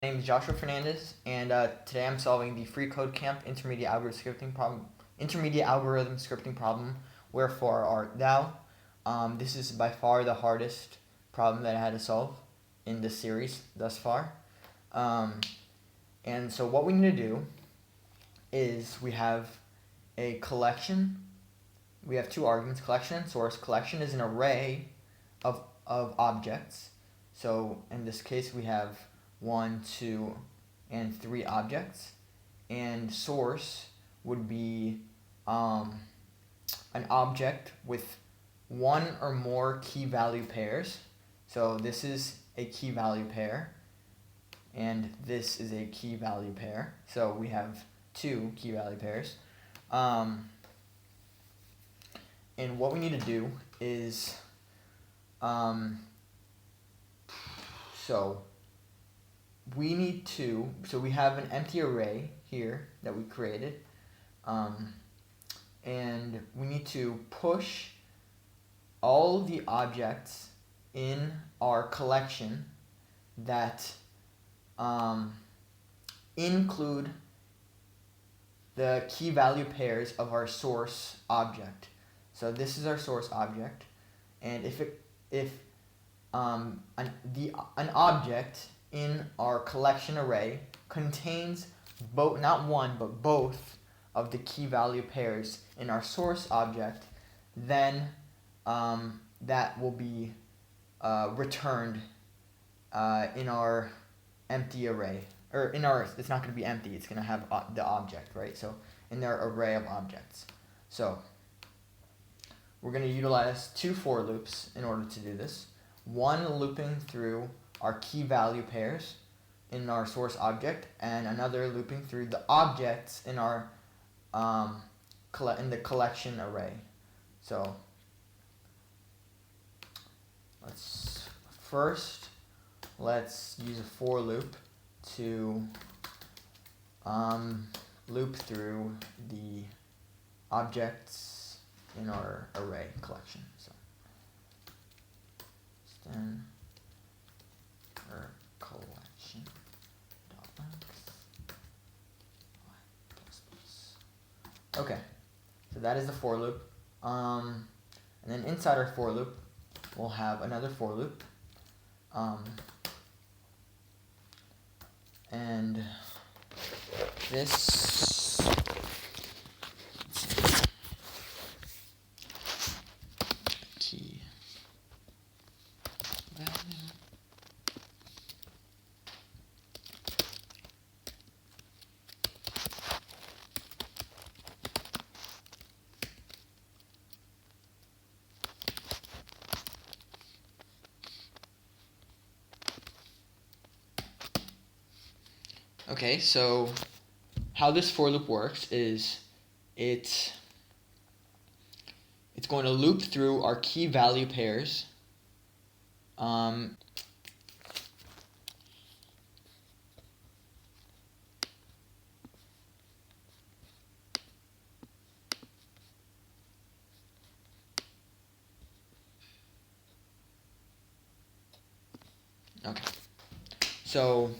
My name is Joshua Fernandez, and today I'm solving the Freecodecamp Intermediate Algorithm scripting problem. Wherefore art thou? This is by far the hardest problem that I had to solve in this series thus far. And so what we need to do is we have a collection. We have two arguments: collection and source. Collection is an array of objects. So in this case, we have 1, 2, and 3 objects, and source would be an object with one or more key value pairs. So this is a key value pair, and this is a key value pair. So we have two key value pairs. And what we need to do is, so we have an empty array here that we created, and we need to push all the objects in our collection that include the key value pairs of our source object. So this is our source object, and if an object in our collection array contains not one but both of the key value pairs in our source object, then that will be returned in our empty array, or it's not going to be empty, it's going to have the object, right? So in their array of objects. So we're going to utilize two for loops in order to do this. One looping through our key value pairs in our source object, and another looping through the objects in our in the collection array. So let's use a for loop to loop through the objects in our array collection. So then our collection dot okay, so that is the for loop. And then inside our for loop, we'll have another for loop. And this key value. Okay, so how this for loop works is it's going to loop through our key value pairs. Okay, so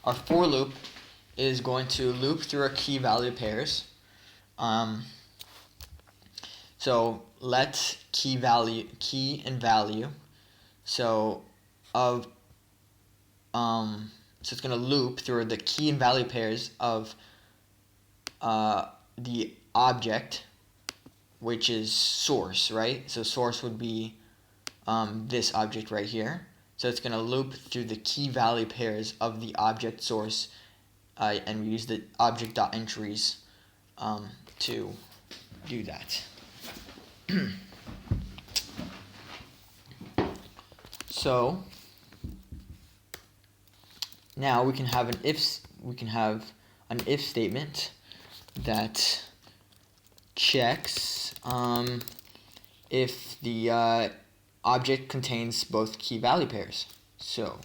our for loop is going to loop through our key value pairs. So let key and value. So it's going to loop through the key and value pairs of the object, which is source, right? So source would be this object right here. So it's going to loop through the key value pairs of the object source, and we use the object.entries to do that. So now we can have an if statement that checks if the object contains both key value pairs. So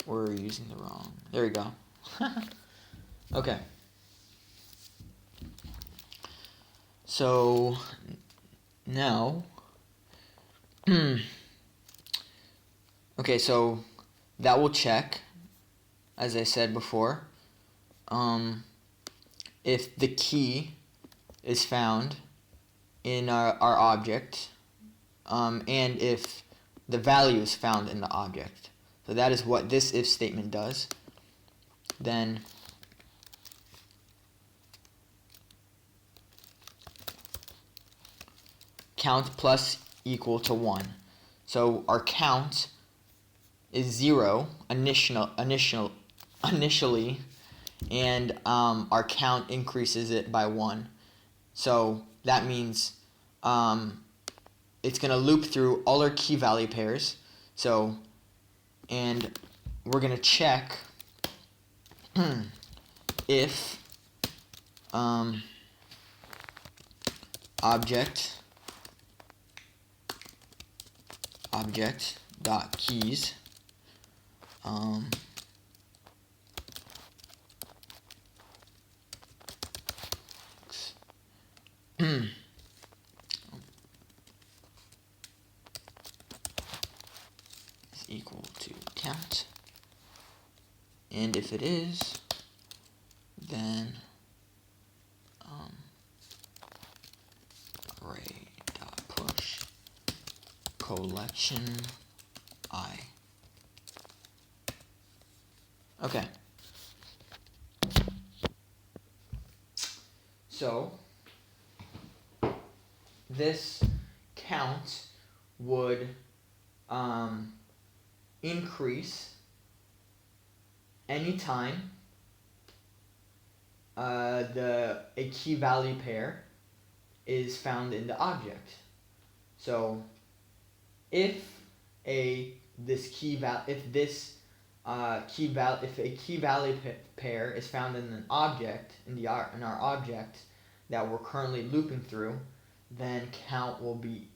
we're using the wrong. There we go. Okay. So now, okay, so that will check, as I said before, if the key is found in our object, and if the value is found in the object. So that is what this if statement does. Then count plus equal to 1. So our count is 0 initially, and our count increases it by 1. So that means it's going to loop through all our key value pairs. So, and we're going to check if object dot keys is equal to count, and if it is, then array dot push collection I. Okay. So this count would increase anytime a key value pair is found in the object. So if a key value pair is found in an object in our object that we're currently looping through, then count will be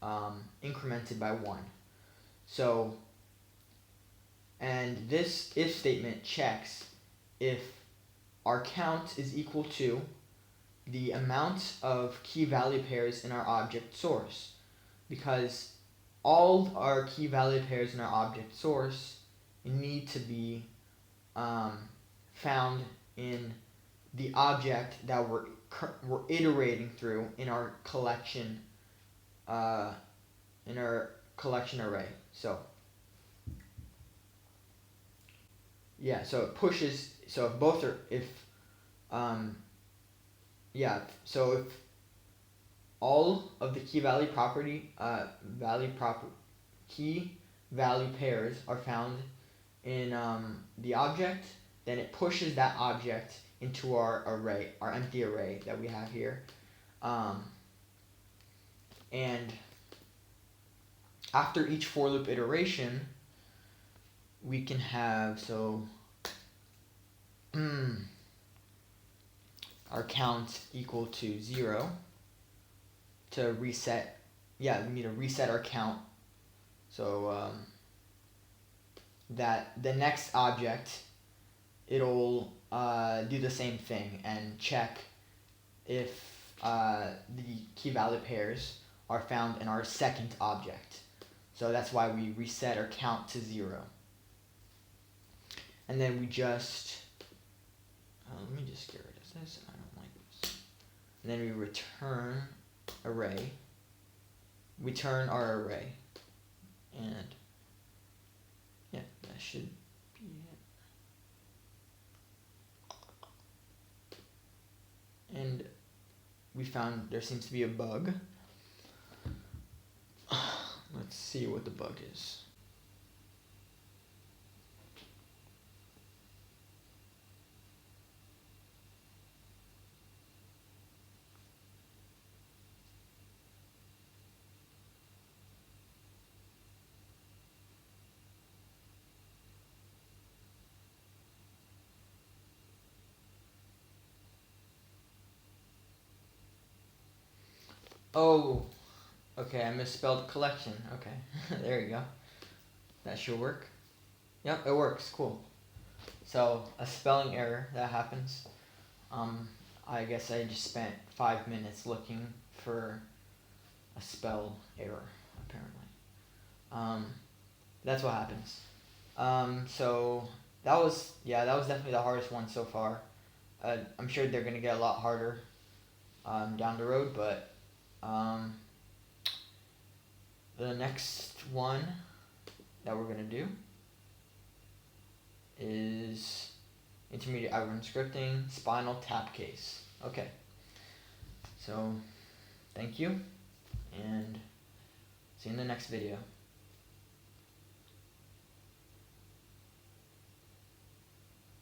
incremented by 1. So, and this if statement checks if our count is equal to the amount of key value pairs in our object source, because all our key value pairs in our object source need to be found in the object that we're iterating through in our collection array. So yeah, so it pushes. So if both are so if all of the key value pairs are found in the object, then it pushes that object into our array, our empty array that we have here, and after each for loop iteration, we can have our count equal to 0 to reset. Yeah, we need to reset our count so that the next object, it'll do the same thing and check if the key value pairs are found in our second object. So that's why we reset our count to 0. And then we just, let me just get rid of this. I don't like this. And then we return array. We turn our array. And yeah, that should be it. And we found there seems to be a bug. Let's see what the bug is. Oh, okay, I misspelled collection. Okay, there you go. That should work. Yep, it works. Cool. So a spelling error that happens. I guess I just spent 5 minutes looking for a spell error, apparently. That's what happens. So that was definitely the hardest one so far. I'm sure they're gonna get a lot harder down the road, but the next one that we're gonna do is intermediate algorithm scripting, spinal tap case. Okay, so thank you, and see you in the next video.